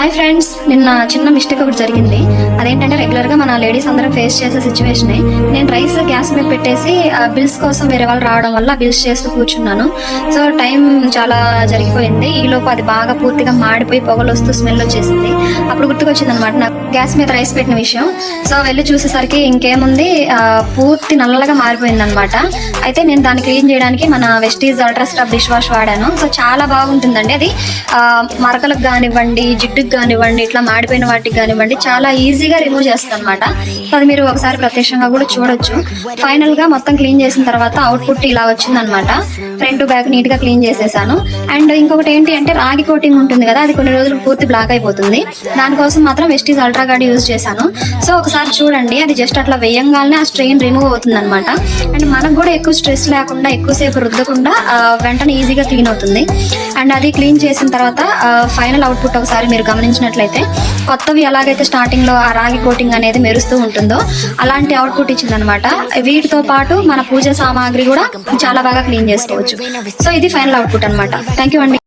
Hi friends, నిన్న చిన్న mistake ఒకటి జరిగింది. అదేంటంటే రెగ్యులర్ గా మన లేడీస్ అందరం ఫేస్ చేసే సిచ్యువేషనే. నేను రైస్ గ్యాస్ మీద పెట్టేసి బిల్స్ కోసం వేరే వాళ్ళు రావడం వల్ల బిల్స్ చేస్తూ కూర్చున్నాను. సో టైం చాలా జరిగిపోయింది. ఈ లోపు అది బాగా పూర్తిగా మాడిపోయి పొగలు వస్తూ స్మెల్ వచ్చేసింది. అప్పుడు గుర్తుకొచ్చింది అనమాట నాకు గ్యాస్ మీద రైస్ పెట్టిన విషయం. సో వెళ్ళి చూసేసరికి ఇంకేముంది, పూర్తి నల్లగా మారిపోయింది అనమాట. అయితే నేను దాన్ని క్లీన్ చేయడానికి మన Vestige ultra scrub dish wash వాడాను. సో చాలా బాగుంటుందండి. అది మరకలకు కానివ్వండి, జిడ్డుకు కానివ్వండి, ఇట్లా మాడిపోయిన వాటికి కానివ్వండి, చాలా ఈజీగా రిమూవ్ చేస్తుంది అనమాట. సో అది మీరు ఒకసారి ప్రత్యక్షంగా కూడా చూడొచ్చు. ఫైనల్ గా మొత్తం క్లీన్ చేసిన తర్వాత అవుట్పుట్ ఇలా వచ్చింది అనమాట. ఫ్రంట్ టు బ్యాక్ నీట్ గా క్లీన్ చేసేసాను. అండ్ ఇంకొకటి ఏంటి అంటే రాగి కోటింగ్ ఉంటుంది కదా, అది కొన్ని రోజులు పూర్తి బ్లాక్ అయిపోతుంది. దానికోసం మాత్రం వెస్టీజ్ అల్ట్రా గార్డ్ యూజ్ చేశాను. సో ఒకసారి చూడండి, అది జస్ట్ అట్లా వేయంగానే ఆ స్ట్రెయిన్ రిమూవ్ అవుతుంది అనమాట. అండ్ మనకు కూడా ఎక్కువ స్ట్రెస్ లేకుండా, ఎక్కువసేపు రుద్దకుండా వెంటనే ఈజీగా క్లీన్ అవుతుంది. అండ్ అది క్లీన్ చేసిన తర్వాత ఫైనల్ అవుట్పుట్ ఒకసారి మీరు గమనించినట్లయితే, కొత్తవి ఎలాగైతే స్టార్టింగ్ లో ఆ రాగి కోటింగ్ అనేది మెరుస్తూ ఉంటుందో అలాంటి అవుట్పుట్ ఇచ్చింది అనమాట. వీటితో పాటు మన పూజ సామాగ్రి కూడా చాలా బాగా క్లీన్ చేసుకోవచ్చు. సో ఇది ఫైనల్ అవుట్పుట్ అనమాట. థ్యాంక్ యూ అండి.